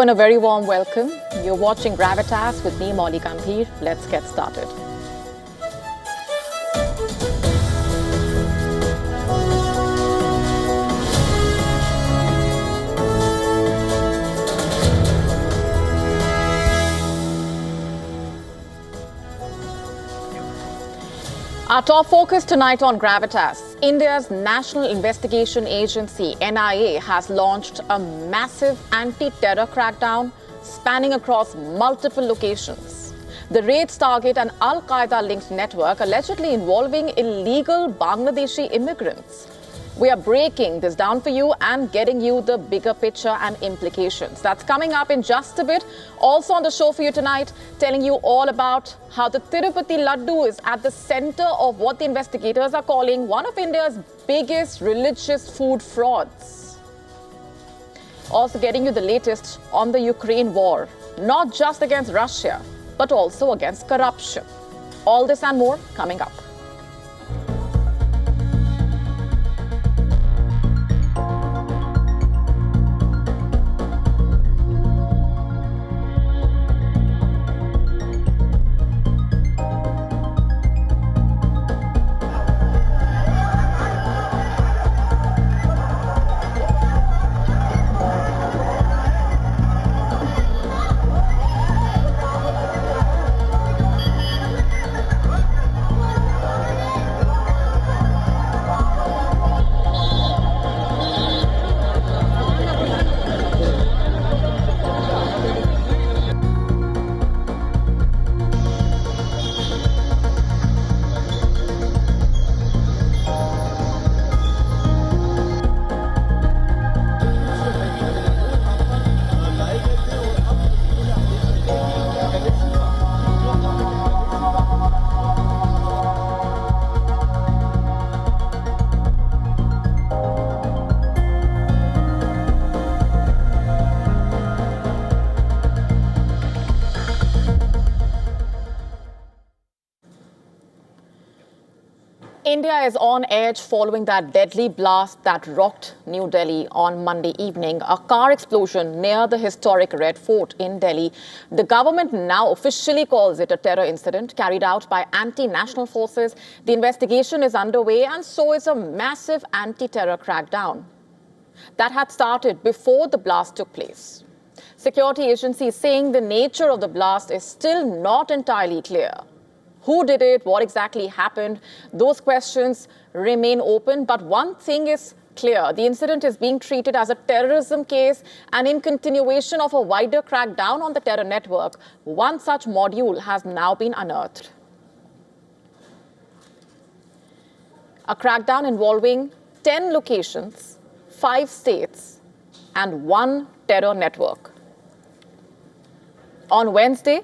Hello and a very warm welcome. You're watching Gravitas with me, Molly Gandhir. Let's get started. Our top focus tonight on Gravitas. India's National Investigation Agency, NIA, has launched a massive anti-terror crackdown spanning across multiple locations. The raids target an Al-Qaeda-linked network allegedly involving illegal Bangladeshi immigrants. We are breaking this down for you and getting you the bigger picture and implications. That's coming up in just a bit. Also on the show for you tonight, telling you all about how the Tirupati laddu is at the center of what the investigators are calling one of India's biggest religious food frauds. Also getting you the latest on the Ukraine war, not just against Russia, but also against corruption. All this and more coming up. India is on edge following that deadly blast that rocked New Delhi on Monday evening, a car explosion near the historic Red Fort in Delhi. The government now officially calls it a terror incident carried out by anti-national forces. The investigation is underway and so is a massive anti-terror crackdown that had started before the blast took place. Security agencies saying the nature of the blast is still not entirely clear. Who did it? What exactly happened? Those questions remain open. But one thing is clear. The incident is being treated as a terrorism case, and in continuation of a wider crackdown on the terror network, one such module has now been unearthed. A crackdown involving 10 locations, 5 states, and 1 terror network. On Wednesday,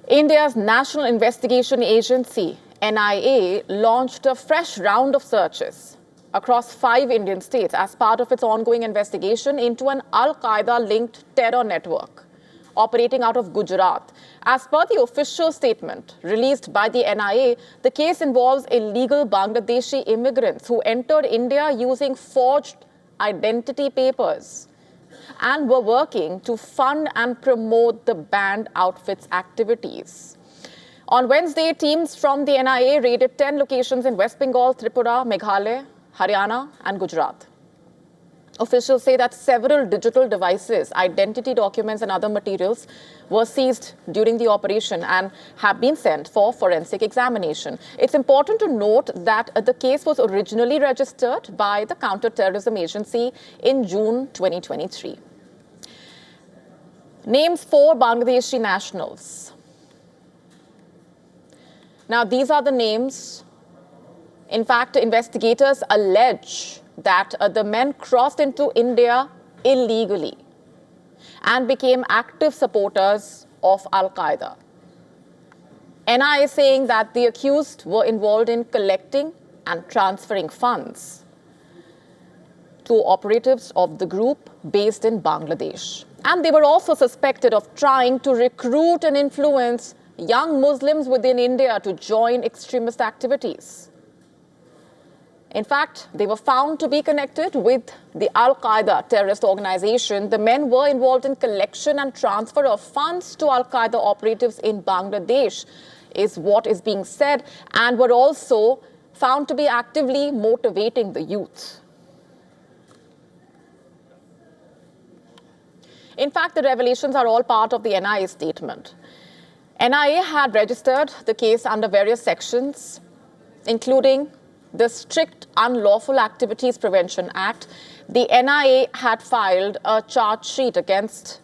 India's National Investigation Agency, NIA, launched a fresh round of searches across 5 Indian states as part of its ongoing investigation into an Al-Qaeda-linked terror network operating out of Gujarat. As per the official statement released by the NIA, the case involves illegal Bangladeshi immigrants who entered India using forged identity papers and were working to fund and promote the banned outfit's activities. On Wednesday, teams from the NIA raided 10 locations in West Bengal, Tripura, Meghalaya, Haryana, and Gujarat. Officials say that several digital devices, identity documents, and other materials were seized during the operation and have been sent for forensic examination. It's important to note that the case was originally registered by the Counter-Terrorism Agency in June 2023. Names 4 Bangladeshi nationals. Now, these are the names. In fact, investigators allege that the men crossed into India illegally and became active supporters of Al-Qaeda. NIA is saying that the accused were involved in collecting and transferring funds to operatives of the group based in Bangladesh. And they were also suspected of trying to recruit and influence young Muslims within India to join extremist activities. In fact, they were found to be connected with the Al-Qaeda terrorist organization. The men were involved in collection and transfer of funds to Al-Qaeda operatives in Bangladesh, is what is being said, and were also found to be actively motivating the youth. In fact, the revelations are all part of the NIA statement. NIA had registered the case under various sections, including the Strict Unlawful Activities Prevention Act. The NIA had filed a charge sheet against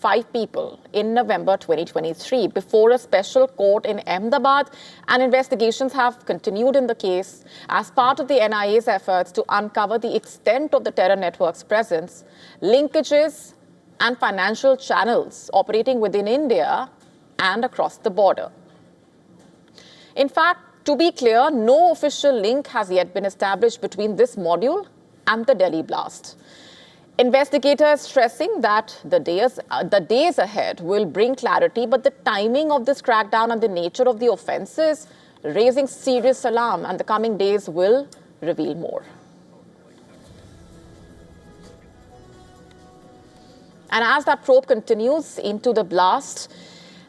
5 people in November 2023 before a special court in Ahmedabad, and investigations have continued in the case as part of the NIA's efforts to uncover the extent of the terror network's presence, linkages, and financial channels operating within India and across the border. In fact, to be clear, no official link has yet been established between this module and the Delhi blast. Investigators stressing that the days ahead will bring clarity, but the timing of this crackdown and the nature of the offences raising serious alarm, and the coming days will reveal more. And as that probe continues into the blast,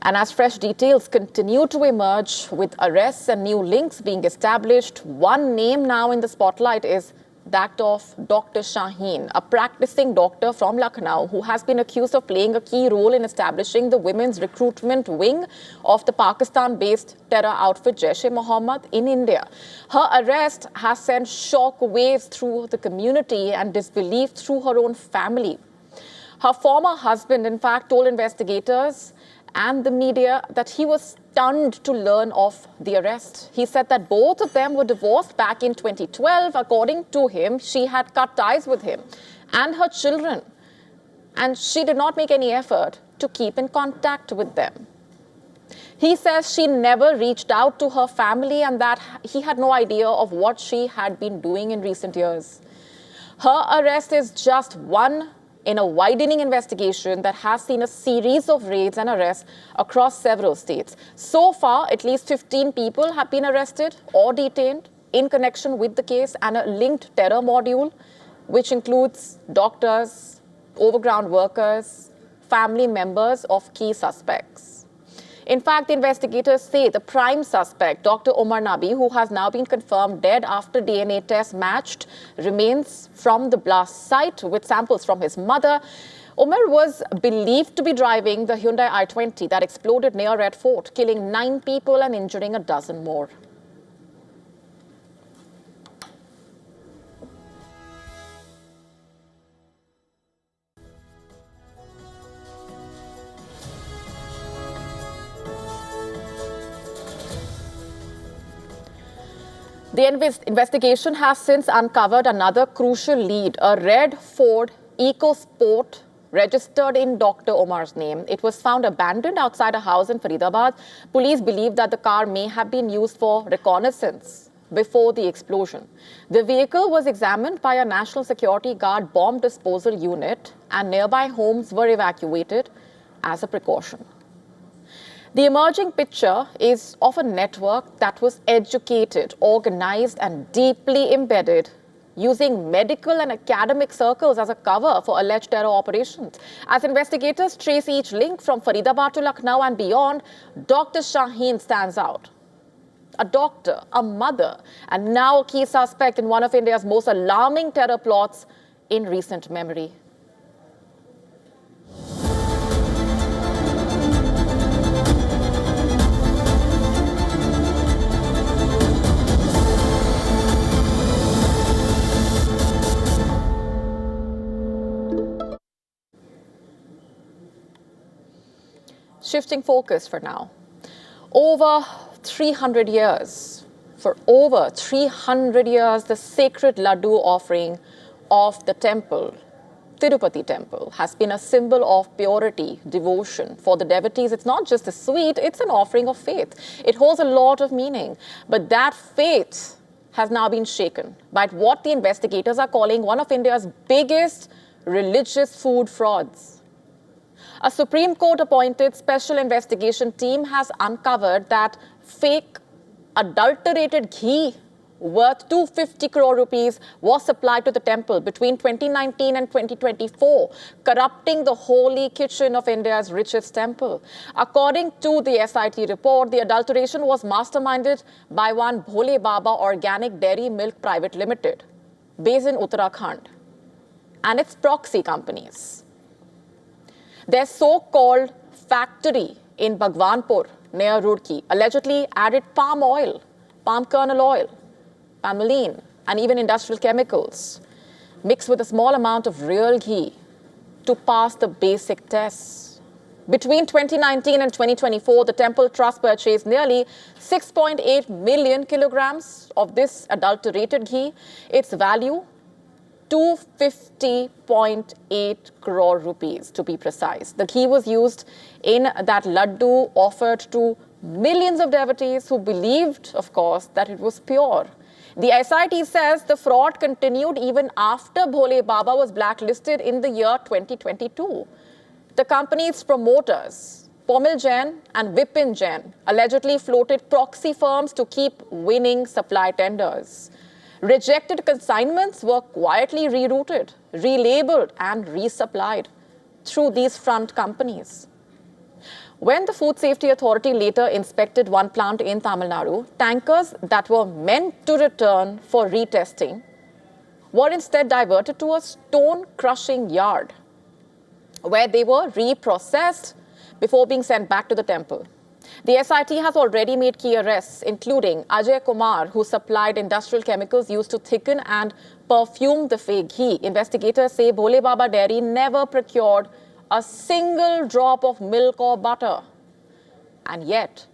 and as fresh details continue to emerge with arrests and new links being established, one name now in the spotlight is that of Dr. Shaheen, a practicing doctor from Lucknow who has been accused of playing a key role in establishing the women's recruitment wing of the Pakistan-based terror outfit Jaish-e-Mohammed in India. Her arrest has sent shock waves through the community and disbelief through her own family. Her former husband, in fact, told investigators and the media that he was stunned to learn of the arrest. He said that both of them were divorced back in 2012. According to him, she had cut ties with him and her children, and she did not make any effort to keep in contact with them. He says she never reached out to her family and that he had no idea of what she had been doing in recent years. Her arrest is just one in a widening investigation that has seen a series of raids and arrests across several states. So far, at least 15 people have been arrested or detained in connection with the case and a linked terror module, which includes doctors, overground workers, family members of key suspects. In fact, the investigators say the prime suspect, Dr. Omar Nabi, who has now been confirmed dead after DNA tests matched remains from the blast site with samples from his mother. Omar was believed to be driving the Hyundai i20 that exploded near Red Fort, killing 9 people and injuring a dozen more. The investigation has since uncovered another crucial lead, a red Ford EcoSport registered in Dr. Omar's name. It was found abandoned outside a house in Faridabad. Police believe that the car may have been used for reconnaissance before the explosion. The vehicle was examined by a National Security Guard bomb disposal unit, and nearby homes were evacuated as a precaution. The emerging picture is of a network that was educated, organized, and deeply embedded, using medical and academic circles as a cover for alleged terror operations. As investigators trace each link from Faridabad to Lucknow and beyond, Dr. Shaheen stands out. A doctor, a mother, and now a key suspect in one of India's most alarming terror plots in recent memory. Shifting focus for now. For over 300 years, the sacred laddu offering of the temple, Tirupati temple, has been a symbol of purity, devotion. For the devotees, it's not just a sweet, it's an offering of faith. It holds a lot of meaning. But that faith has now been shaken by what the investigators are calling one of India's biggest religious food frauds. A Supreme Court-appointed special investigation team has uncovered that fake, adulterated ghee worth 250 crore rupees was supplied to the temple between 2019 and 2024, corrupting the holy kitchen of India's richest temple. According to the SIT report, the adulteration was masterminded by one Bhole Baba Organic Dairy Milk Private Limited, based in Uttarakhand, and its proxy companies. Their so-called factory in Bhagwanpur, near Roorkee, allegedly added palm oil, palm kernel oil, pamelain, and even industrial chemicals, mixed with a small amount of real ghee to pass the basic tests. Between 2019 and 2024, the temple trust purchased nearly 6.8 million kilograms of this adulterated ghee. Its value, 250.8 crore rupees, to be precise. The ghee was used in that laddu offered to millions of devotees who believed, of course, that it was pure. The SIT says the fraud continued even after Bhole Baba was blacklisted in the year 2022. The company's promoters, Pomil Jain and Vipin Jain, allegedly floated proxy firms to keep winning supply tenders. Rejected consignments were quietly rerouted, relabeled, and resupplied through these front companies. When the Food Safety Authority later inspected one plant in Tamil Nadu, tankers that were meant to return for retesting were instead diverted to a stone-crushing yard, where they were reprocessed before being sent back to the temple. The SIT has already made key arrests, including Ajay Kumar, who supplied industrial chemicals used to thicken and perfume the fake ghee. Investigators say Bhole Baba Dairy never procured a single drop of milk or butter, and yet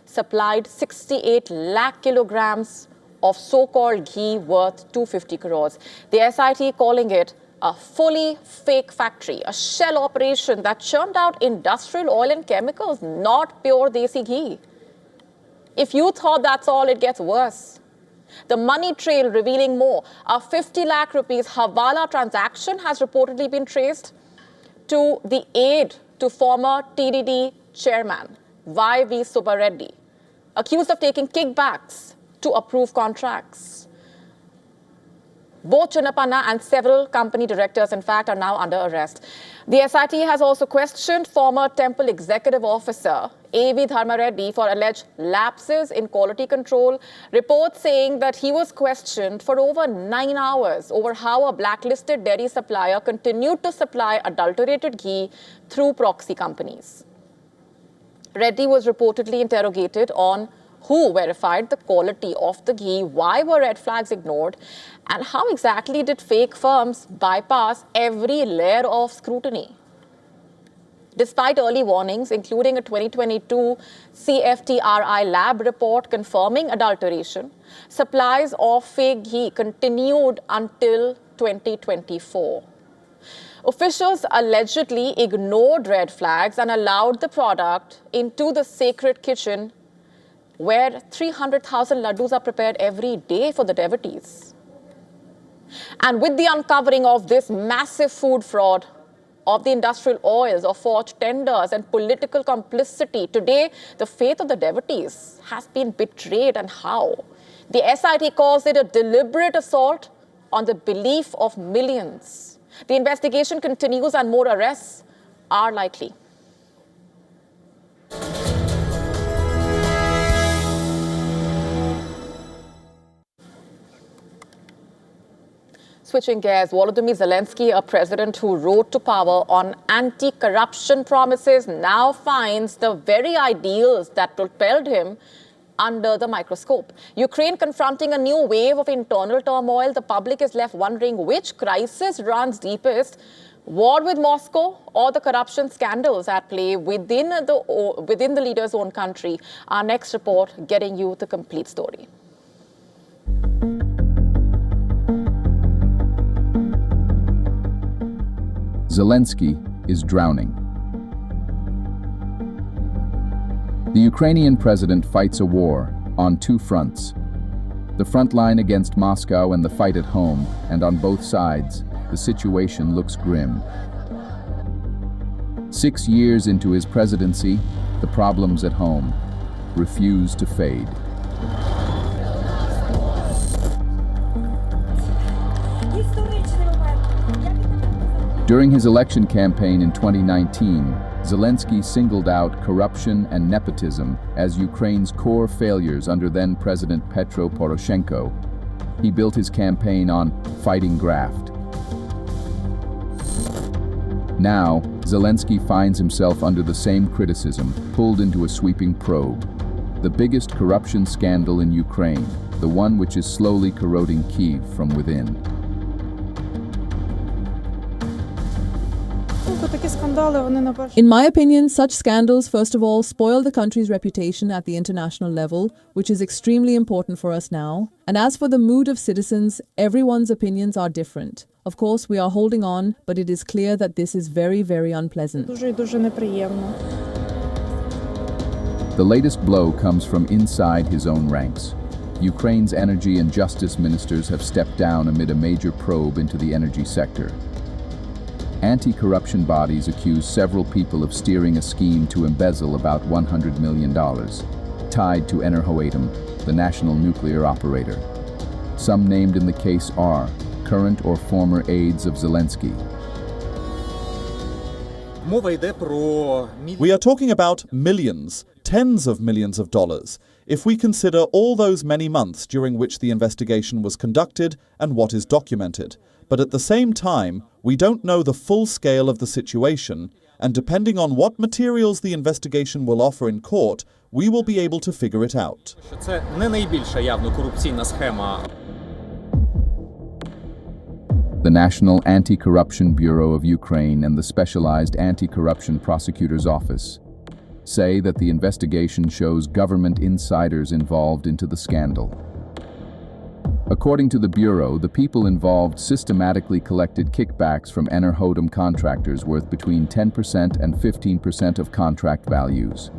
supplied 68 lakh kilograms of so-called ghee worth 250 crores. The SIT calling it a fully fake factory, a shell operation that churned out industrial oil and chemicals, not pure desi ghee. If you thought that's all, it gets worse. The money trail revealing more. A 50 lakh rupees Hawala transaction has reportedly been traced to the aide to former TDD chairman, Y.V. Subbareddy, accused of taking kickbacks to approve contracts. Both Chinnapana and several company directors, in fact, are now under arrest. The SIT has also questioned former temple executive officer A.V. Dharmareddy for alleged lapses in quality control. Reports saying that he was questioned for over 9 hours over how a blacklisted dairy supplier continued to supply adulterated ghee through proxy companies. Reddy was reportedly interrogated on who verified the quality of the ghee, why were red flags ignored, and how exactly did fake firms bypass every layer of scrutiny. Despite early warnings, including a 2022 CFTRI lab report confirming adulteration, supplies of fake ghee continued until 2024. Officials allegedly ignored red flags and allowed the product into the sacred kitchen, where 300,000 laddus are prepared every day for the devotees. And with the uncovering of this massive food fraud, of the industrial oils, of forged tenders and political complicity, today the faith of the devotees has been betrayed. And how? The SIT calls it a deliberate assault on the belief of millions. The investigation continues and more arrests are likely. Switching gears, Volodymyr Zelensky, a president who rose to power on anti-corruption promises, now finds the very ideals that propelled him under the microscope. Ukraine confronting a new wave of internal turmoil. The public is left wondering which crisis runs deepest: war with Moscow or the corruption scandals at play within the leader's own country. Our next report getting you the complete story. Zelensky is drowning. The Ukrainian president fights a war on two fronts. The front line against Moscow and the fight at home, and on both sides, the situation looks grim. 6 years into his presidency, the problems at home refuse to fade. During his election campaign in 2019, Zelensky singled out corruption and nepotism as Ukraine's core failures under then-President Petro Poroshenko. He built his campaign on fighting graft. Now, Zelensky finds himself under the same criticism, pulled into a sweeping probe. The biggest corruption scandal in Ukraine, the one which is slowly corroding Kyiv from within. In my opinion, such scandals, first of all, spoil the country's reputation at the international level, which is extremely important for us now. And as for the mood of citizens, everyone's opinions are different. Of course, we are holding on, but it is clear that this is very, very unpleasant. The latest blow comes from inside his own ranks. Ukraine's energy and justice ministers have stepped down amid a major probe into the energy sector. Anti-corruption bodies accuse several people of steering a scheme to embezzle about $100 million, tied to Enerhoatom, the national nuclear operator. Some named in the case are current or former aides of Zelensky. We are talking about millions, tens of millions of dollars, if we consider all those many months during which the investigation was conducted and what is documented. But at the same time, we don't know the full scale of the situation, and depending on what materials the investigation will offer in court, we will be able to figure it out. The National Anti-Corruption Bureau of Ukraine and the Specialized Anti-Corruption Prosecutor's Office say that the investigation shows government insiders involved into the scandal. According to the Bureau, the people involved systematically collected kickbacks from Enerhoatom contractors worth between 10% and 15% of contract values.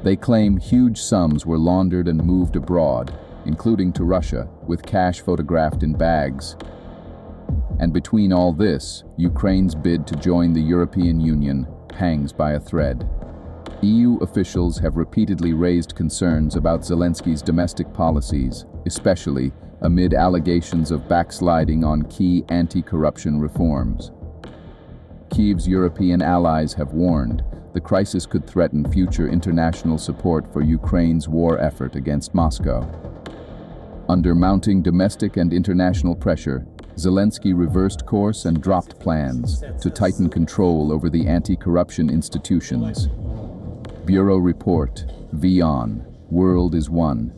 They claim huge sums were laundered and moved abroad, including to Russia, with cash photographed in bags. And between all this, Ukraine's bid to join the European Union hangs by a thread. EU officials have repeatedly raised concerns about Zelensky's domestic policies, especially amid allegations of backsliding on key anti-corruption reforms. Kyiv's European allies have warned the crisis could threaten future international support for Ukraine's war effort against Moscow. Under mounting domestic and international pressure, Zelensky reversed course and dropped plans to tighten control over the anti-corruption institutions. Bureau Report, WION, World is One.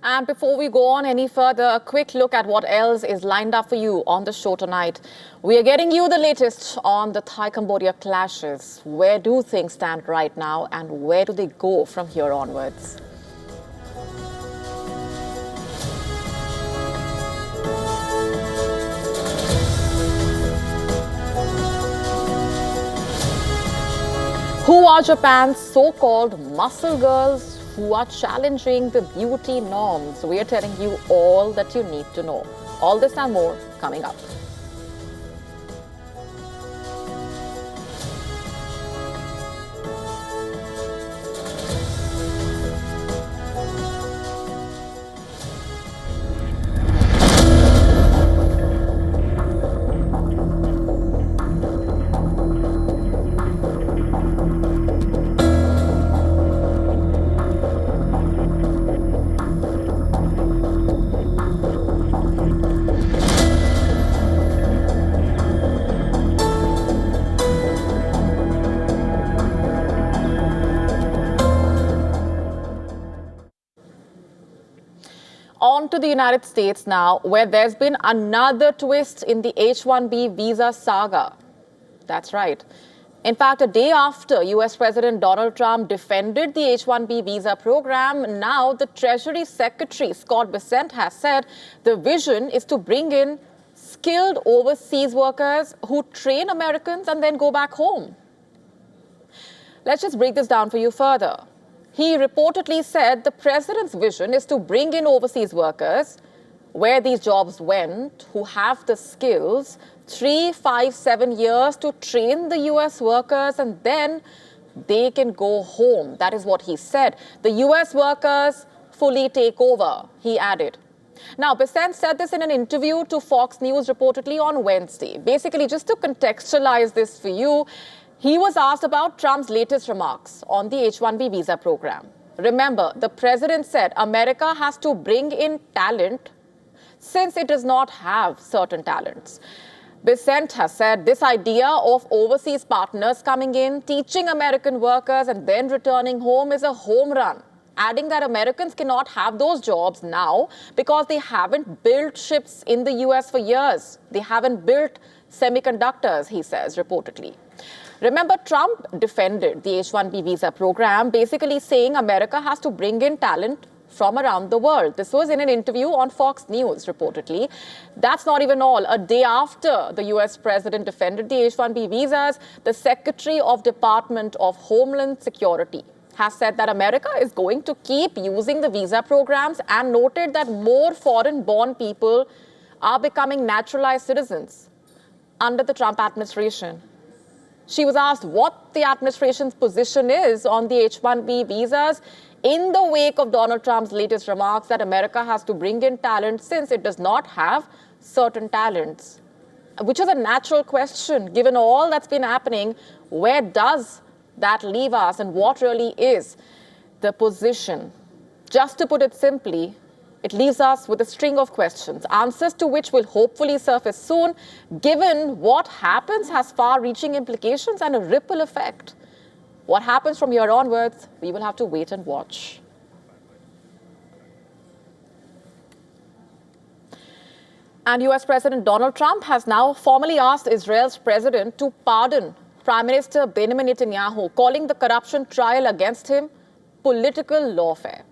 And before we go on any further, a quick look at what else is lined up for you on the show tonight. We are getting you the latest on the Thai-Cambodia clashes. Where do things stand right now and where do they go from here onwards? Who are Japan's so-called muscle girls who are challenging the beauty norms? We are telling you all that you need to know. All this and more coming up. On to the United States now, where there's been another twist in the H-1B visa saga. That's right. In fact, a day after US President Donald Trump defended the H-1B visa program, now the Treasury Secretary Scott Bessent has said the vision is to bring in skilled overseas workers who train Americans and then go back home. Let's just break this down for you further. He reportedly said the president's vision is to bring in overseas workers where these jobs went, who have the skills, 3, 5, 7 years to train the US workers and then they can go home. That is what he said. The US workers fully take over, he added. Now, Bissell said this in an interview to Fox News reportedly on Wednesday. Basically, just to contextualize this for you, he was asked about Trump's latest remarks on the H-1B visa program. Remember, the president said America has to bring in talent since it does not have certain talents. Bissell has said this idea of overseas partners coming in, teaching American workers and then returning home is a home run, adding that Americans cannot have those jobs now because they haven't built ships in the US for years. They haven't built semiconductors, he says, reportedly. Remember, Trump defended the H-1B visa program, basically saying America has to bring in talent from around the world. This was in an interview on Fox News, reportedly. That's not even all. A day after the US president defended the H-1B visas, the Secretary of Department of Homeland Security has said that America is going to keep using the visa programs and noted that more foreign-born people are becoming naturalized citizens under the Trump administration. She was asked what the administration's position is on the H-1B visas in the wake of Donald Trump's latest remarks that America has to bring in talent since it does not have certain talents, which is a natural question given all that's been happening. Where does that leave us and what really is the position? Just to put it simply, it leaves us with a string of questions, answers to which will hopefully surface soon, given what happens has far-reaching implications and a ripple effect. What happens from here onwards, we will have to wait and watch. And US President Donald Trump has now formally asked Israel's president to pardon Prime Minister Benjamin Netanyahu, calling the corruption trial against him political lawfare.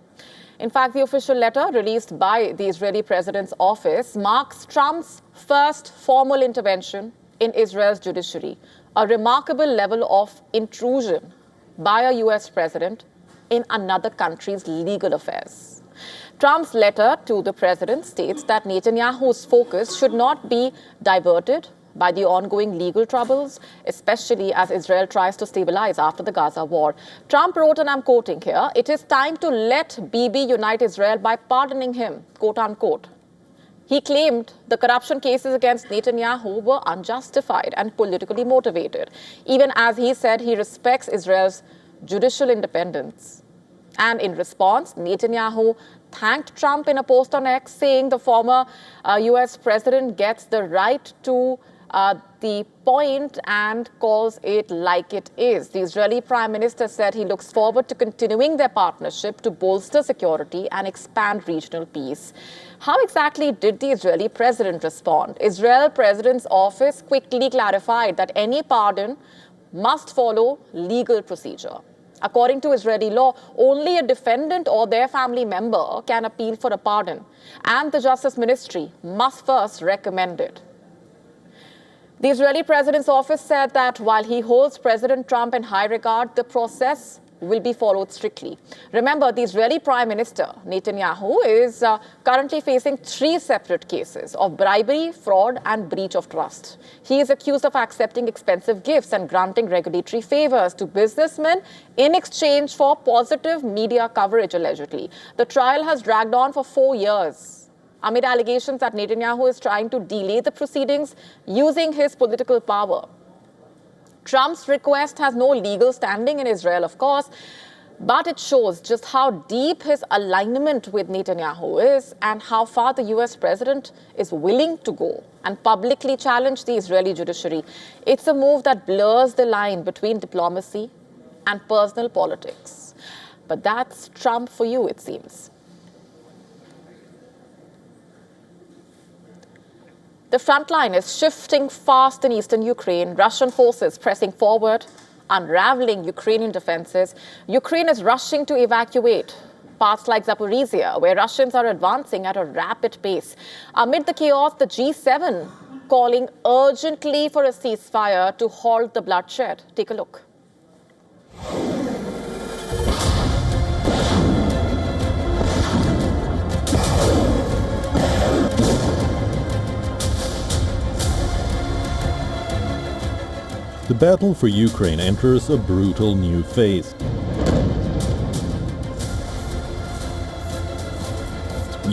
In fact, the official letter released by the Israeli president's office marks Trump's first formal intervention in Israel's judiciary, a remarkable level of intrusion by a US president in another country's legal affairs. Trump's letter to the president states that Netanyahu's focus should not be diverted by the ongoing legal troubles, especially as Israel tries to stabilize after the Gaza war. Trump wrote, and I'm quoting here, "It is time to let Bibi unite Israel by pardoning him," quote unquote. He claimed the corruption cases against Netanyahu were unjustified and politically motivated, even as he said he respects Israel's judicial independence. And in response, Netanyahu thanked Trump in a post on X, saying the former US president gets the right to the point and calls it like it is. The Israeli Prime Minister said he looks forward to continuing their partnership to bolster security and expand regional peace. How exactly did the Israeli president respond? Israel President's office quickly clarified that any pardon must follow legal procedure. According to Israeli law, only a defendant or their family member can appeal for a pardon, and the Justice Ministry must first recommend it. The Israeli president's office said that while he holds President Trump in high regard, the process will be followed strictly. Remember, the Israeli Prime Minister, Netanyahu, is currently facing 3 separate cases of bribery, fraud, and breach of trust. He is accused of accepting expensive gifts and granting regulatory favors to businessmen in exchange for positive media coverage, allegedly. The trial has dragged on for 4 years, amid allegations that Netanyahu is trying to delay the proceedings using his political power. Trump's request has no legal standing in Israel, of course, but it shows just how deep his alignment with Netanyahu is and how far the US president is willing to go and publicly challenge the Israeli judiciary. It's a move that blurs the line between diplomacy and personal politics. But that's Trump for you, it seems. The front line is shifting fast in eastern Ukraine, Russian forces pressing forward, unraveling Ukrainian defenses. Ukraine is rushing to evacuate parts like Zaporizhia, where Russians are advancing at a rapid pace. Amid the chaos, the G7 calling urgently for a ceasefire to halt the bloodshed. Take a look. The battle for Ukraine enters a brutal new phase.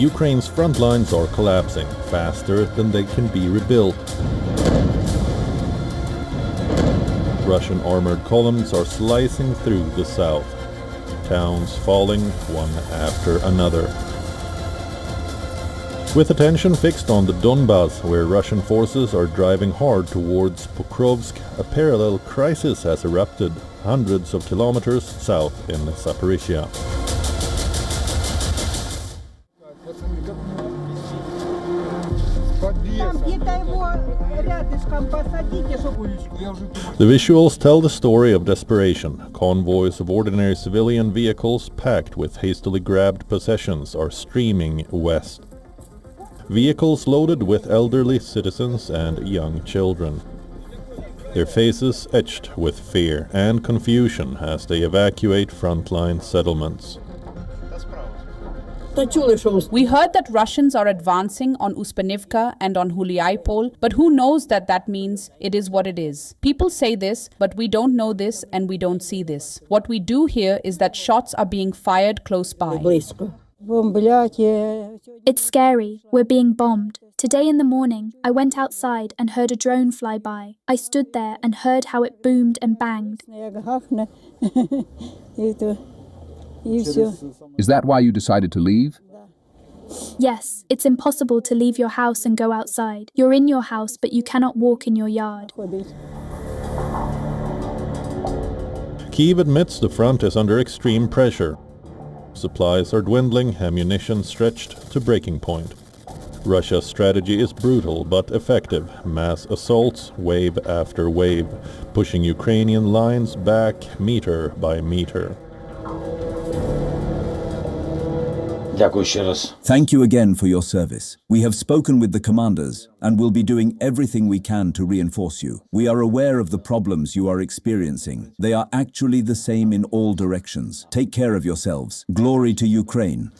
Ukraine's front lines are collapsing faster than they can be rebuilt. Russian armored columns are slicing through the south, towns falling one after another. With attention fixed on the Donbas, where Russian forces are driving hard towards Pokrovsk, a parallel crisis has erupted hundreds of kilometers south in Zaporizhia. The visuals tell the story of desperation. Convoys of ordinary civilian vehicles packed with hastily grabbed possessions are streaming west. Vehicles loaded with elderly citizens and young children. Their faces etched with fear and confusion as they evacuate frontline settlements. We heard that Russians are advancing on Uspanivka and on Huliaipol, but who knows that that means it is what it is. People say this, but we don't know this and we don't see this. What we do hear is that shots are being fired close by. It's scary. We're being bombed. Today in the morning, I went outside and heard a drone fly by. I stood there and heard how it boomed and banged. Is that why you decided to leave? Yes, it's impossible to leave your house and go outside. You're in your house, but you cannot walk in your yard. Kyiv admits the front is under extreme pressure. Supplies are dwindling, ammunition stretched to breaking point. Russia's strategy is brutal but effective. Mass assaults, wave after wave, pushing Ukrainian lines back meter by meter. Thank you again for your service. We have spoken with the commanders and will be doing everything we can to reinforce you. We are aware of the problems you are experiencing. They are actually the same in all directions. Take care of yourselves. Glory to Ukraine.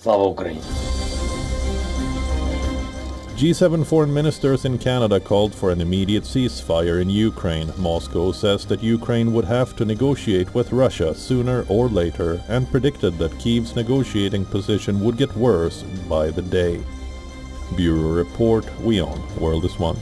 G7 foreign ministers in Canada called for an immediate ceasefire in Ukraine. Moscow says that Ukraine would have to negotiate with Russia sooner or later and predicted that Kyiv's negotiating position would get worse by the day. Bureau Report, WION The World is One.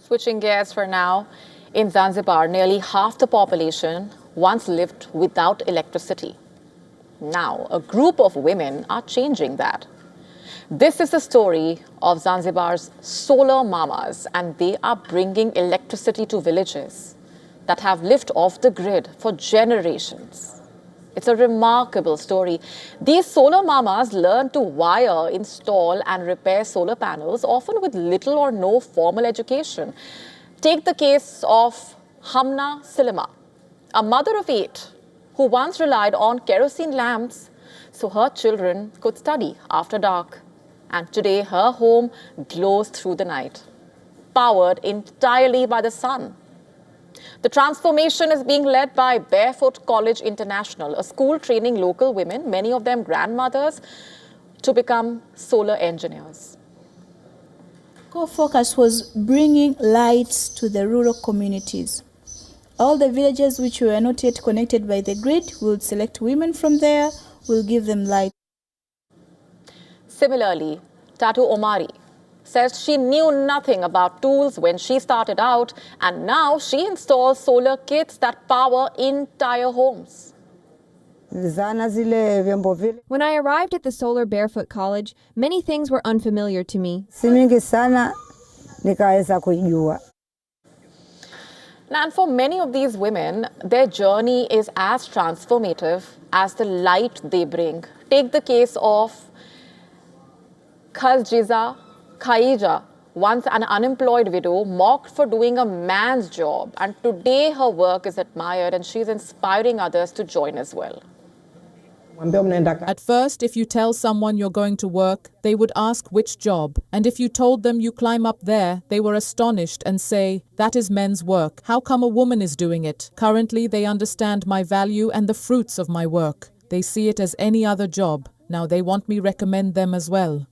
Switching gears for now, in Zanzibar, nearly half the population once lived without electricity. Now, a group of women are changing that. This is the story of Zanzibar's solar mamas, and they are bringing electricity to villages that have lived off the grid for generations. It's a remarkable story. These solar mamas learn to wire, install and repair solar panels, often with little or no formal education. Take the case of Hamna Silima, a mother of 8 who once relied on kerosene lamps so her children could study after dark. And today her home glows through the night, powered entirely by the sun. The transformation is being led by Barefoot College International, a school training local women, many of them grandmothers, to become solar engineers. Core focus was bringing lights to the rural communities. All the villages which were not yet connected by the grid, we would select women from there, we'll give them light. Similarly, Tatu Omari says she knew nothing about tools when she started out, and now she installs solar kits that power entire homes. When I arrived at the Solar Barefoot College, many things were unfamiliar to me. And for many of these women, their journey is as transformative as the light they bring. Take the case of Khaljiza Khaija, once an unemployed widow, mocked for doing a man's job, and today her work is admired and she's inspiring others to join as well. At first, if you tell someone you're going to work, they would ask which job. And if you told them you climb up there, they were astonished and say, that is men's work. How come a woman is doing it? Currently, they understand my value and the fruits of my work. They see it as any other job. Now they want me recommend them as well.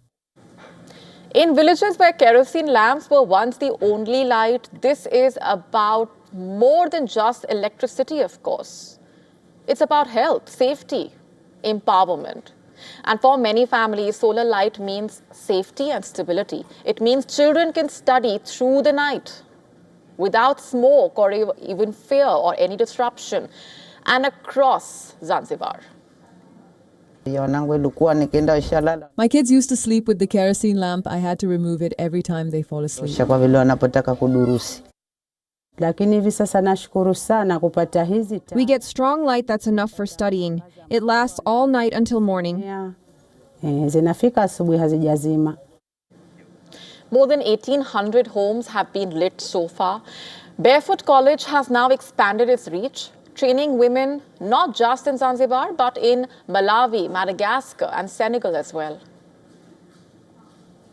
In villages where kerosene lamps were once the only light, this is about more than just electricity, of course. It's about health, safety, empowerment. And for many families, solar light means safety and stability. It means children can study through the night without smoke or even fear or any disruption, and across Zanzibar. My kids used to sleep with the kerosene lamp. I had to remove it every time they fall asleep. We get strong light that's enough for studying. It lasts all night until morning. More than 1,800 homes have been lit so far. Barefoot College has now expanded its reach, training women not just in Zanzibar, but in Malawi, Madagascar and Senegal as well.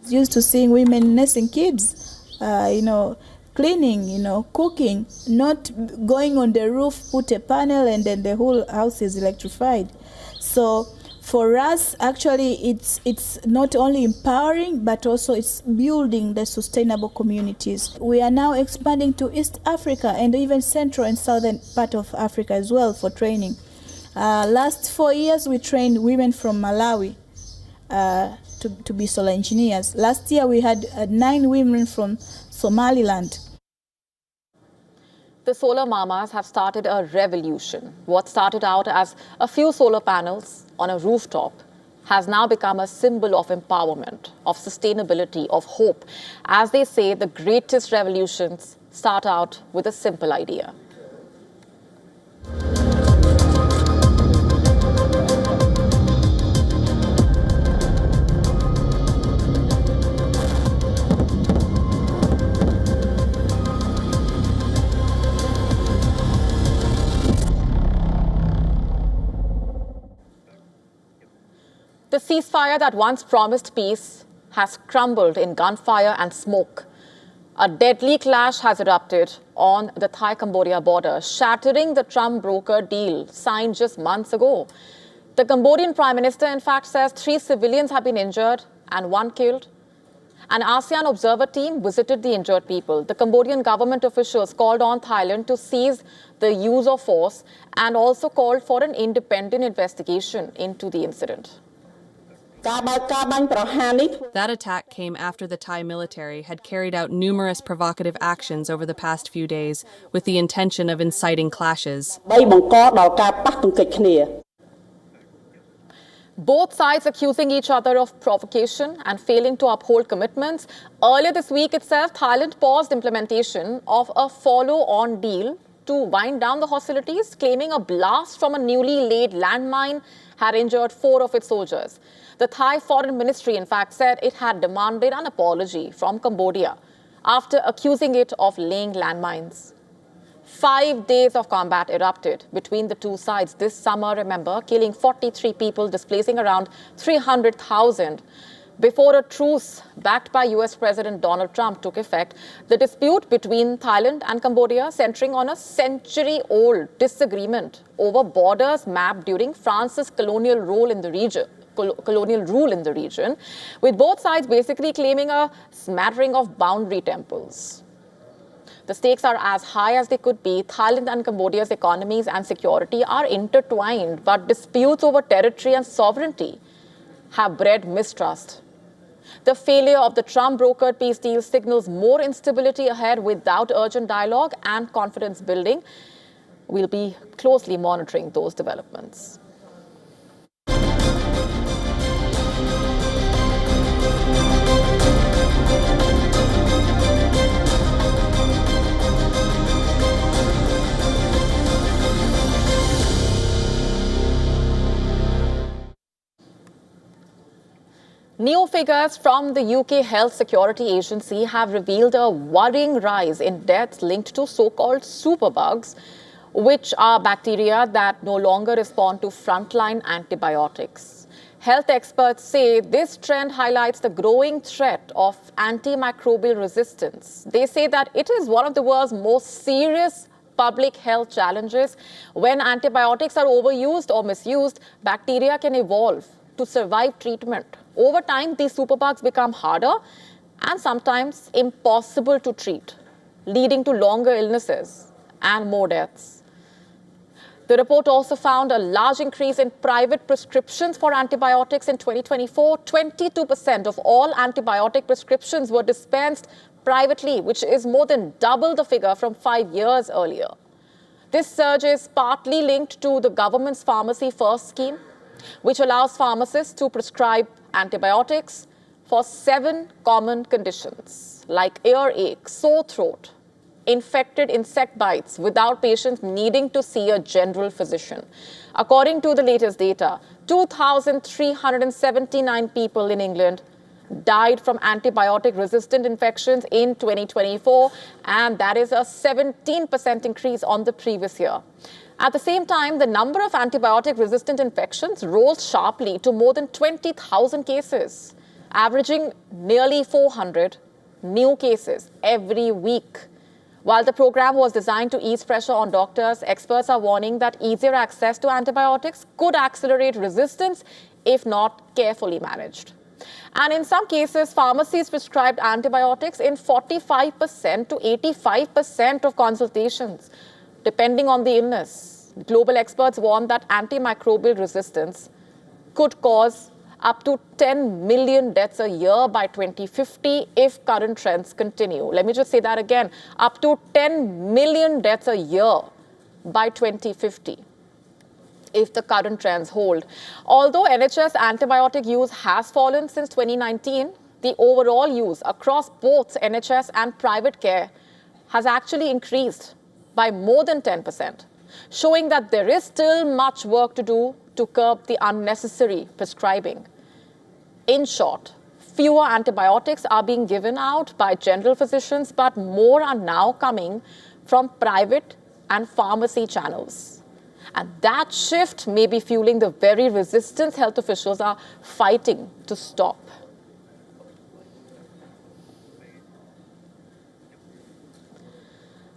Used to seeing women nursing kids, cleaning, cooking, not going on the roof, put a panel and then the whole house is electrified. So for us, actually, it's not only empowering, but also it's building the sustainable communities. We are now expanding to East Africa and even Central and Southern part of Africa as well for training. Last 4 years, we trained women from Malawi to be solar engineers. Last year, we had 9 women from Somaliland. The solar mamas have started a revolution. What started out as a few solar panels on a rooftop has now become a symbol of empowerment, of sustainability, of hope. As they say, the greatest revolutions start out with a simple idea. The ceasefire that once promised peace has crumbled in gunfire and smoke. A deadly clash has erupted on the Thai-Cambodia border, shattering the Trump-brokered deal signed just months ago. The Cambodian Prime Minister, in fact, says 3 civilians have been injured and 1 killed. An ASEAN observer team visited the injured people. The Cambodian government officials called on Thailand to cease the use of force and also called for an independent investigation into the incident. That attack came after the Thai military had carried out numerous provocative actions over the past few days with the intention of inciting clashes. Both sides accusing each other of provocation and failing to uphold commitments. Earlier this week itself, Thailand paused implementation of a follow-on deal to wind down the hostilities, claiming a blast from a newly laid landmine had injured 4 of its soldiers. The Thai Foreign Ministry, in fact, said it had demanded an apology from Cambodia after accusing it of laying landmines. 5 days of combat erupted between the two sides this summer, remember, killing 43 people, displacing around 300,000. Before a truce backed by US President Donald Trump took effect, the dispute between Thailand and Cambodia centering on a century-old disagreement over borders mapped during France's colonial rule in the region, with both sides basically claiming a smattering of boundary temples. The stakes are as high as they could be. Thailand and Cambodia's economies and security are intertwined, but disputes over territory and sovereignty have bred mistrust. The failure of the Trump-brokered peace deal signals more instability ahead without urgent dialogue and confidence building. We'll be closely monitoring those developments. New figures from the UK Health Security Agency have revealed a worrying rise in deaths linked to so-called superbugs, which are bacteria that no longer respond to frontline antibiotics. Health experts say this trend highlights the growing threat of antimicrobial resistance. They say that it is one of the world's most serious public health challenges. When antibiotics are overused or misused, bacteria can evolve to survive treatment. Over time, these superbugs become harder and sometimes impossible to treat, leading to longer illnesses and more deaths. The report also found a large increase in private prescriptions for antibiotics in 2024. 22% of all antibiotic prescriptions were dispensed privately, which is more than double the figure from 5 years earlier. This surge is partly linked to the government's Pharmacy First scheme, which allows pharmacists to prescribe antibiotics for 7 common conditions like earache, sore throat, infected insect bites without patients needing to see a general physician. According to the latest data, 2,379 people in England died from antibiotic-resistant infections in 2024, and that is a 17% increase on the previous year. At the same time, the number of antibiotic-resistant infections rose sharply to more than 20,000 cases, averaging nearly 400 new cases every week. While the program was designed to ease pressure on doctors, experts are warning that easier access to antibiotics could accelerate resistance if not carefully managed. And in some cases, pharmacies prescribed antibiotics in 45% to 85% of consultations, depending on the illness. Global experts warn that antimicrobial resistance could cause up to 10 million deaths a year by 2050 if current trends continue. Let me just say that again, up to 10 million deaths a year by 2050 if the current trends hold. Although NHS antibiotic use has fallen since 2019, the overall use across both NHS and private care has actually increased by more than 10%, showing that there is still much work to do to curb the unnecessary prescribing. In short, fewer antibiotics are being given out by general physicians, but more are now coming from private and pharmacy channels. And that shift may be fueling the very resistance health officials are fighting to stop.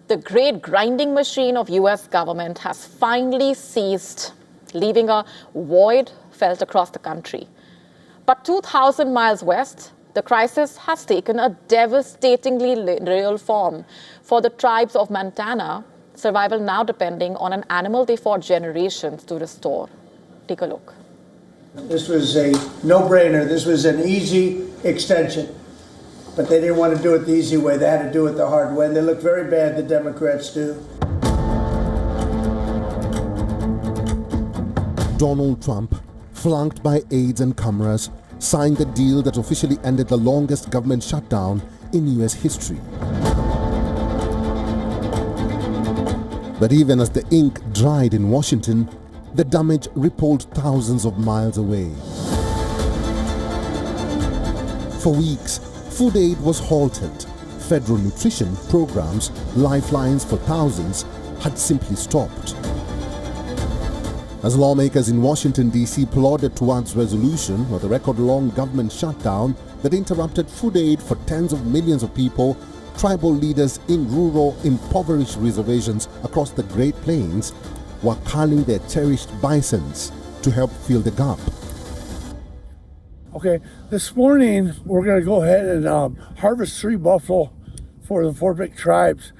The great grinding machine of US government has finally ceased, leaving a void felt across the country. But 2,000 miles west, the crisis has taken a devastatingly real form. For the tribes of Montana, survival now depending on an animal they fought generations to restore. Take a look. This was a no-brainer. This was an easy extension. But they didn't want to do it the easy way. They had to do it the hard way. And they look very bad, the Democrats do. Donald Trump, flanked by aides and cameras, signed the deal that officially ended the longest government shutdown in US history. But even as the ink dried in Washington, the damage rippled thousands of miles away. For weeks, food aid was halted. Federal nutrition programs, lifelines for thousands, had simply stopped. As lawmakers in Washington, D.C. plodded towards resolution of the record-long government shutdown that interrupted food aid for tens of millions of people, tribal leaders in rural, impoverished reservations across the Great Plains were calling their cherished bisons to help fill the gap. Okay, this morning we're going to go ahead and harvest 3 buffalo for the 4 big tribes.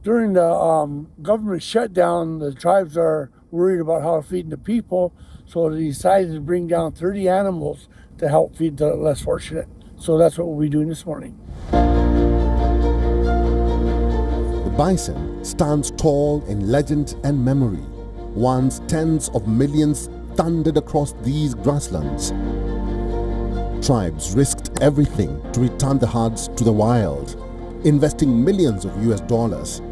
During the government shutdown, the tribes are worried about how to feed the people, so they decided to bring down 30 animals to help feed the less fortunate. So that's what we'll be doing this morning. The bison stands tall in legend and memory. Once tens of millions thundered across these grasslands. Tribes risked everything to return the herds to the wild, investing millions of US dollars,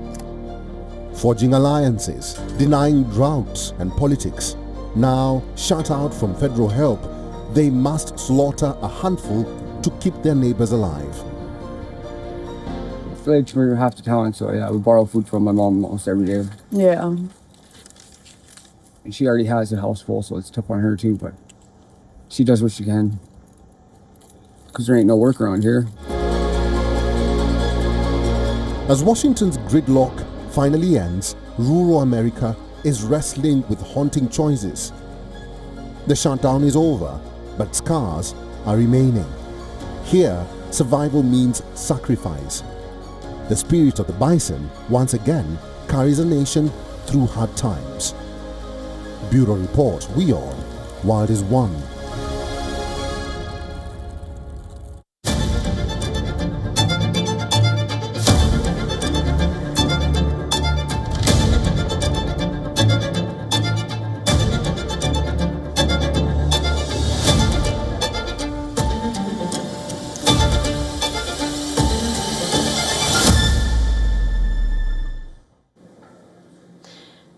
forging alliances, denying droughts and politics. Now, shut out from federal help, they must slaughter a handful to keep their neighbors alive. village, we're half the town, so yeah, we borrow food from my mom almost every day. Yeah. And she already has a house full, so it's tough on her too, but she does what she can. Because there ain't no work around here. As Washington's gridlock finally ends, rural America is wrestling with haunting choices. The shutdown is over, but scars are remaining. Here, survival means sacrifice. The spirit of the bison, once again, carries a nation through hard times. Bureau Report, WION, World is One.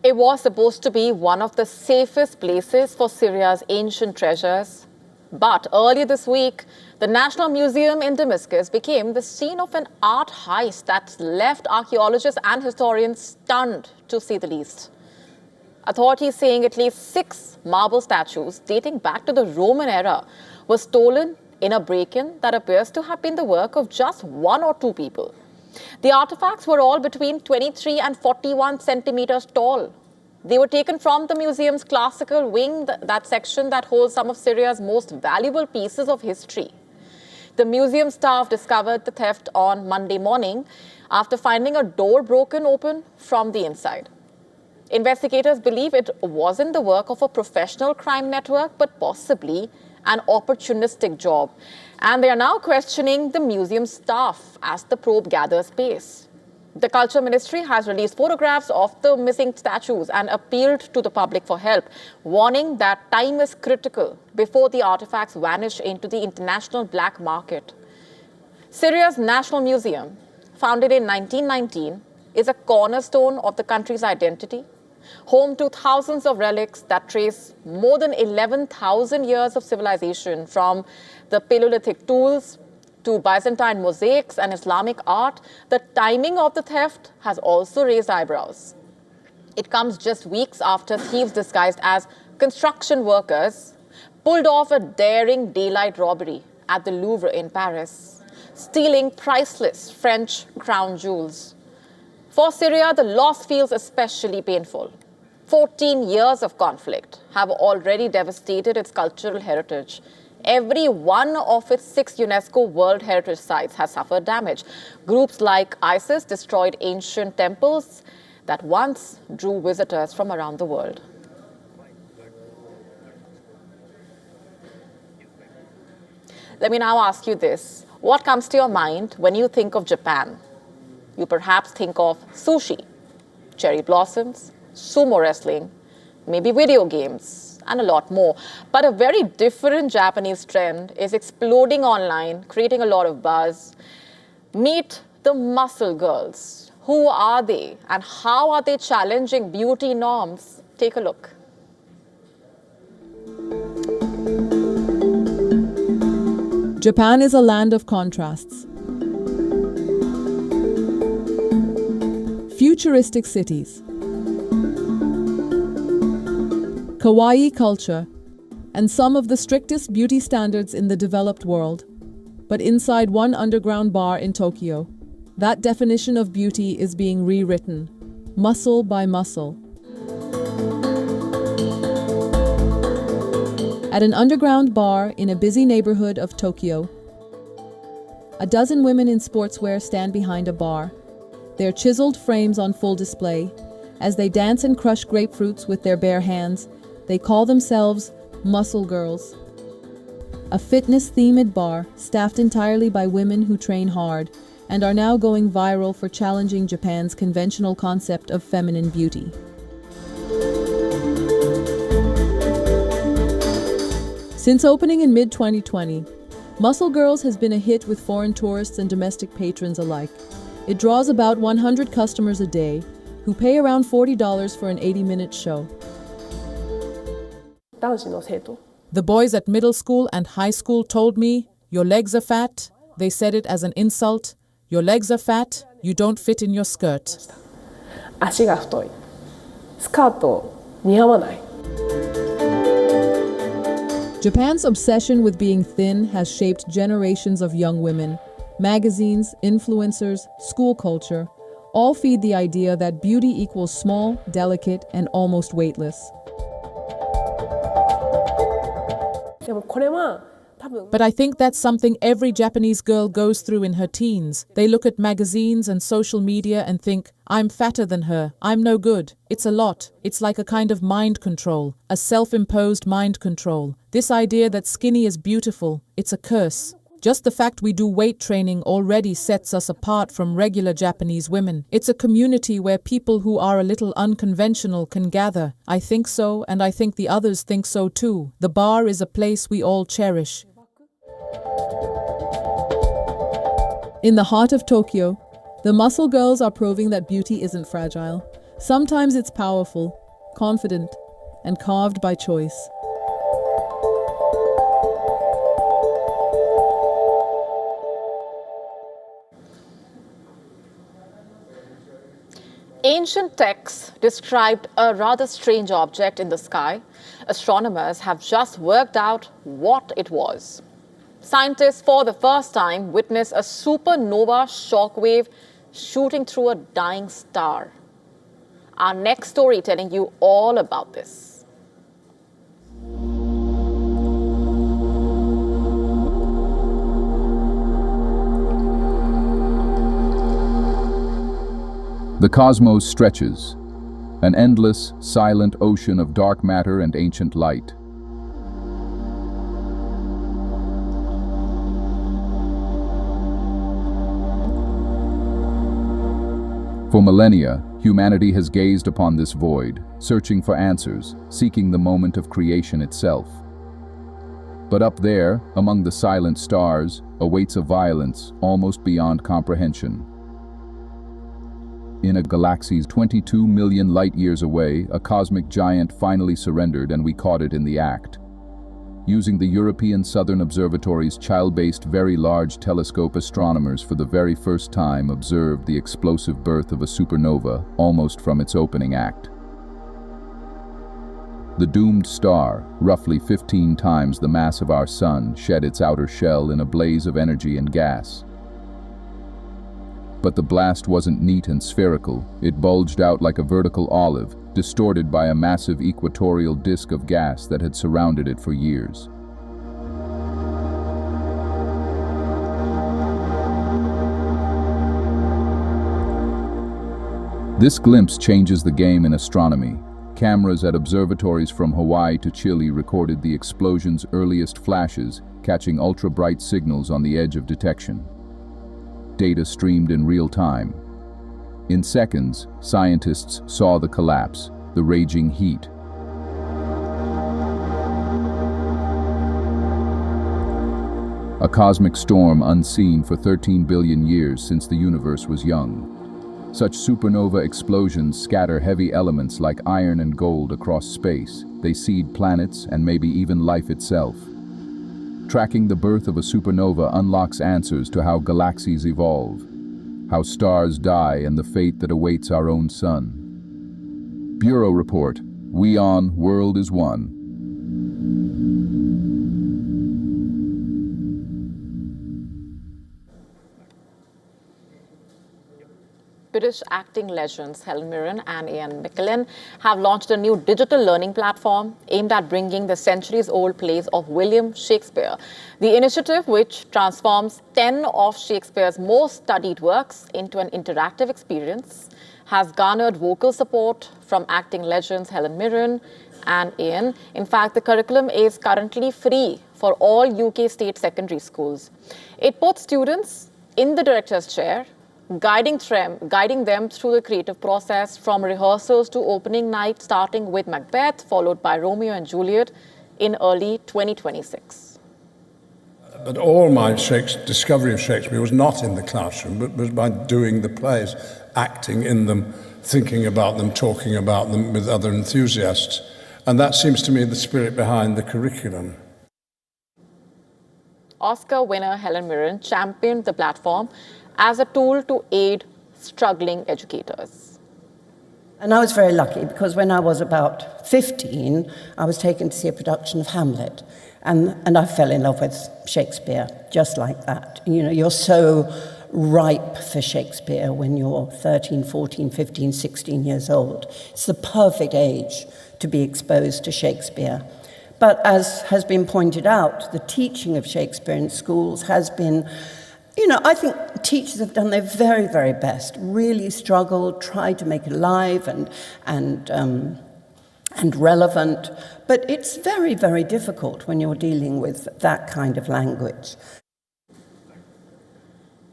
It was supposed to be one of the safest places for Syria's ancient treasures. But earlier this week, the National Museum in Damascus became the scene of an art heist that left archaeologists and historians stunned, to say the least. Authorities saying at least 6 marble statues dating back to the Roman era were stolen in a break-in that appears to have been the work of just 1 or 2 people. The artifacts were all between 23 and 41 centimeters tall. They were taken from the museum's classical wing, that section that holds some of Syria's most valuable pieces of history. The museum staff discovered the theft on Monday morning after finding a door broken open from the inside. Investigators believe it wasn't the work of a professional crime network, but possibly an opportunistic job. And they are now questioning the museum staff as the probe gathers pace. The Culture Ministry has released photographs of the missing statues and appealed to the public for help, warning that time is critical before the artifacts vanish into the international black market. Syria's National Museum, founded in 1919, is a cornerstone of the country's identity, home to thousands of relics that trace more than 11,000 years of civilization, from the Paleolithic tools to Byzantine mosaics and Islamic art. The timing of the theft has also raised eyebrows. It comes just weeks after thieves disguised as construction workers pulled off a daring daylight robbery at the Louvre in Paris, stealing priceless French crown jewels. For Syria, the loss feels especially painful. 14 years of conflict have already devastated its cultural heritage. Every one of its 6 UNESCO World Heritage Sites has suffered damage. Groups like ISIS destroyed ancient temples that once drew visitors from around the world. Let me now ask you this. What comes to your mind when you think of Japan? You perhaps think of sushi, cherry blossoms, sumo wrestling, maybe video games, and a lot more. But a very different Japanese trend is exploding online, creating a lot of buzz. Meet the muscle girls. Who are they and how are they challenging beauty norms? Take a look. Japan is a land of contrasts. Futuristic cities, kawaii culture, and some of the strictest beauty standards in the developed world. But inside one underground bar in Tokyo, that definition of beauty is being rewritten, muscle by muscle. At an underground bar in a busy neighborhood of Tokyo, a dozen women in sportswear stand behind a bar, their chiseled frames on full display. As they dance and crush grapefruits with their bare hands, they call themselves Muscle Girls. A fitness-themed bar staffed entirely by women who train hard and are now going viral for challenging Japan's conventional concept of feminine beauty. Since opening in mid-2020, Muscle Girls has been a hit with foreign tourists and domestic patrons alike. It draws about 100 customers a day who pay around $40 for an 80-minute show. The boys at middle school and high school told me, "Your legs are fat." They said it as an insult. Your legs are fat, you don't fit in your skirt. 足が太い。スカート似合わない。 Japan's obsession with being thin has shaped generations of young women. Magazines, influencers, school culture all feed the idea that beauty equals small, delicate, and almost weightless. でもこれは But I think that's something every Japanese girl goes through in her teens. They look at magazines and social media and think, I'm fatter than her, I'm no good. It's a lot. It's like a kind of mind control, a self-imposed mind control. This idea that skinny is beautiful, it's a curse. Just the fact we do weight training already sets us apart from regular Japanese women. It's a community where people who are a little unconventional can gather. I think so, and I think the others think so too. The bar is a place we all cherish. In the heart of Tokyo, the muscle girls are proving that beauty isn't fragile. Sometimes it's powerful, confident, and carved by choice. Ancient texts described a rather strange object in the sky. Astronomers have just worked out what it was. Scientists, for the first time, witnessed a supernova shockwave shooting through a dying star. Our next story telling you all about this. The cosmos stretches, an endless, silent ocean of dark matter and ancient light. For millennia, humanity has gazed upon this void, searching for answers, seeking the moment of creation itself. But up there, among the silent stars, awaits a violence almost beyond comprehension. In a galaxy 22 million light-years away, a cosmic giant finally surrendered, and we caught it in the act. Using the European Southern Observatory's child-based Very Large Telescope, astronomers for the very first time observed the explosive birth of a supernova almost from its opening act. The doomed star, roughly 15 times the mass of our Sun, shed its outer shell in a blaze of energy and gas. But the blast wasn't neat and spherical. It bulged out like a vertical olive, distorted by a massive equatorial disk of gas that had surrounded it for years. This glimpse changes the game in astronomy. Cameras at observatories from Hawaii to Chile recorded the explosion's earliest flashes, catching ultra-bright signals on the edge of detection. Data streamed in real time. In seconds, scientists saw the collapse, the raging heat. A cosmic storm unseen for 13 billion years since the universe was young. Such supernova explosions scatter heavy elements like iron and gold across space. They seed planets and maybe even life itself. Tracking the birth of a supernova unlocks answers to how galaxies evolve, how stars die, and the fate that awaits our own sun. Bureau Report, WION World is One. British acting legends Helen Mirren and Ian McKellen have launched a new digital learning platform aimed at bringing the centuries-old plays of William Shakespeare. The initiative, which transforms 10 of Shakespeare's most studied works into an interactive experience, has garnered vocal support from acting legends Helen Mirren and Ian. In fact, the curriculum is currently free for all UK state secondary schools. It puts students in the director's chair, guiding them through the creative process from rehearsals to opening night, starting with Macbeth, followed by Romeo and Juliet in early 2026. But all my discovery of Shakespeare was not in the classroom, but was by doing the plays, acting in them, thinking about them, talking about them with other enthusiasts. And that seems to me the spirit behind the curriculum. Oscar winner Helen Mirren championed the platform as a tool to aid struggling educators. And I was very lucky because when I was about 15, I was taken to see a production of Hamlet. And I fell in love with Shakespeare, just like that. You know, you're so ripe for Shakespeare when you're 13, 14, 15, 16 years old. It's the perfect age to be exposed to Shakespeare. But as has been pointed out, the teaching of Shakespeare in schools has been, you know, I think teachers have done their very, very best, really struggled, tried to make it alive and relevant. But it's very, very difficult when you're dealing with that kind of language.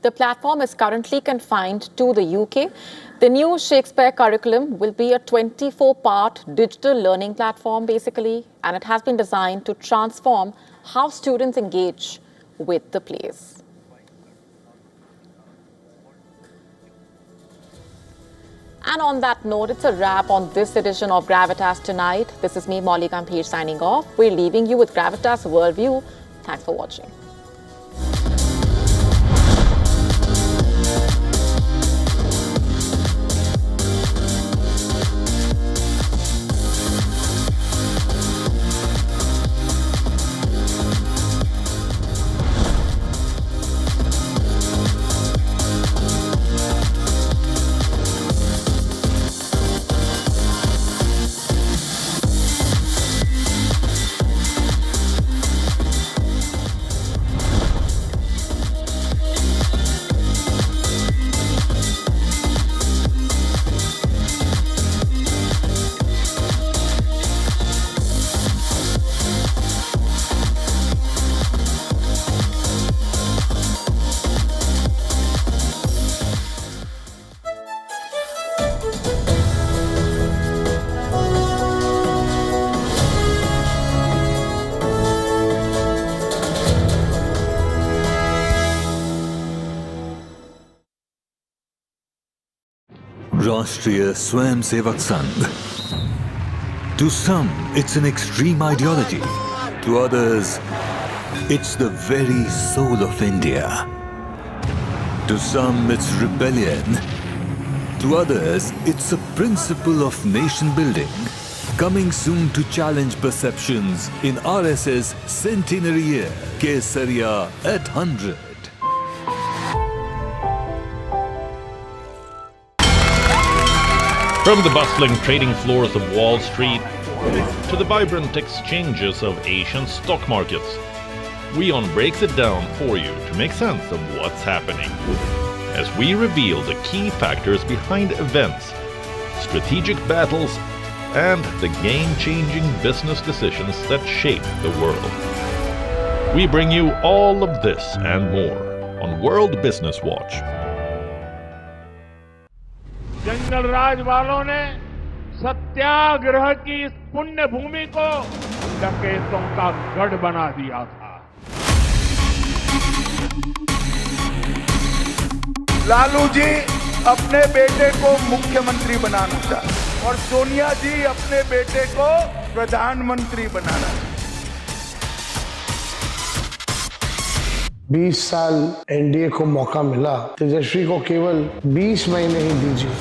The platform is currently confined to the UK. The new Shakespeare curriculum will be a 24-part digital learning platform, basically, and it has been designed to transform how students engage with the plays. And on that note, it's a wrap on this edition of Gravitas Tonight. This is me, Molly Gambhir, signing off. We're leaving you with Gravitas Worldview. Thanks for watching. Rashtriya Swayamsevak Sangh. To some, it's an extreme ideology. To others, it's the very soul of India. To some, it's rebellion. To others, it's a principle of nation building. Coming soon to challenge perceptions in RSS centenary year, Kesariya at 100. From the bustling trading floors of Wall Street to the vibrant exchanges of Asian stock markets, WION breaks it down for you to make sense of what's happening. As we reveal the key factors behind events, strategic battles, and the game-changing business decisions that shape the world. We bring you all of this and more on World Business Watch. जंगल राज वालों ने सत्याग्रह की इस पुण्य भूमि को डकैतों का गढ़ बना दिया था। लालू जी अपने बेटे को मुख्यमंत्री बनाना चाहते और सोनिया जी अपने बेटे को प्रधानमंत्री बनाना चाहते। 20 साल एनडीए को मौका मिला, तेजस्वी को केवल 20 महीने ही दीजिए।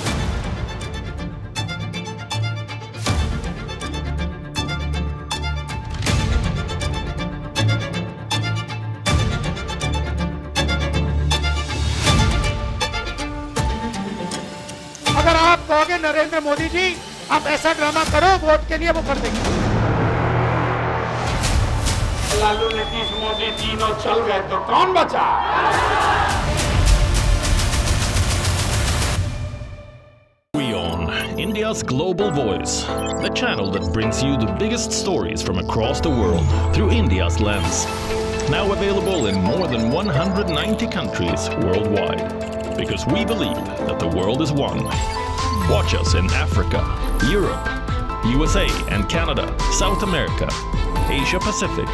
अगर आप कहोगे नरेंद्र मोदी जी आप ऐसा ड्रामा करो वोट के लिए, वो कर देंगे। लालू नीतीश मोदी तीनों चल गए तो कौन बचा? WION, India's global voice, the channel that brings you the biggest stories from across the world through India's lens. Now available in more than 190 countries worldwide, because we believe that the world is one. Watch us in Africa, Europe, USA and Canada, South America, Asia Pacific,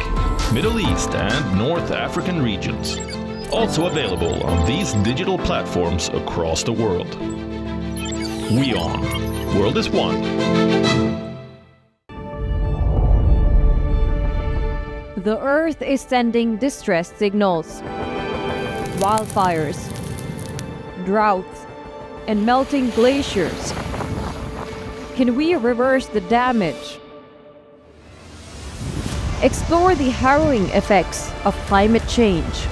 Middle East and North African regions. Also available on these digital platforms across the world. WION. World is one. The Earth is sending distress signals. Wildfires, droughts, and melting glaciers. Can we reverse the damage? Explore the harrowing effects of climate change.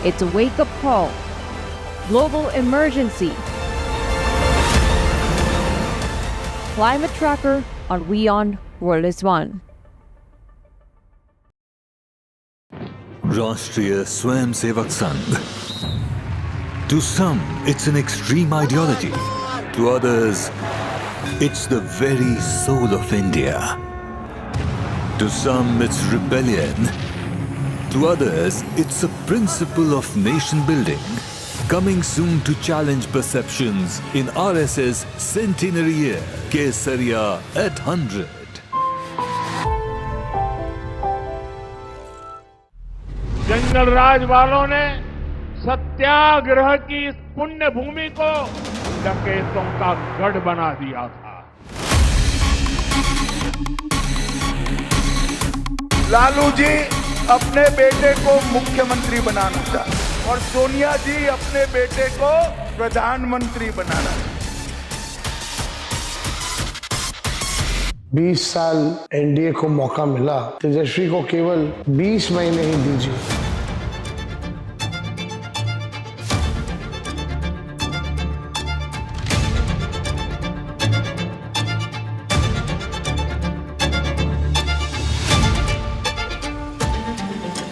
It's a wake-up call. Global emergency. Climate Tracker on WION World is One. Rashtriya Swayamsevak Sangh. To some, it's an extreme ideology. To others, it's the very soul of India. To some, it's rebellion. To others, it's a principle of nation building. Coming soon to challenge perceptions in RSS Centenary Year, Kesariya at 100. जंगल राज वालों ने सत्याग्रह की इस पुण्य भूमि को डकैतों का गढ़ बना दिया था। लालू जी अपने बेटे को मुख्यमंत्री बनाना चाहते और सोनिया जी अपने बेटे को प्रधानमंत्री बनाना चाहते। 20 साल एनडीए को मौका मिला, तेजस्वी को केवल 20 महीने ही दीजिए।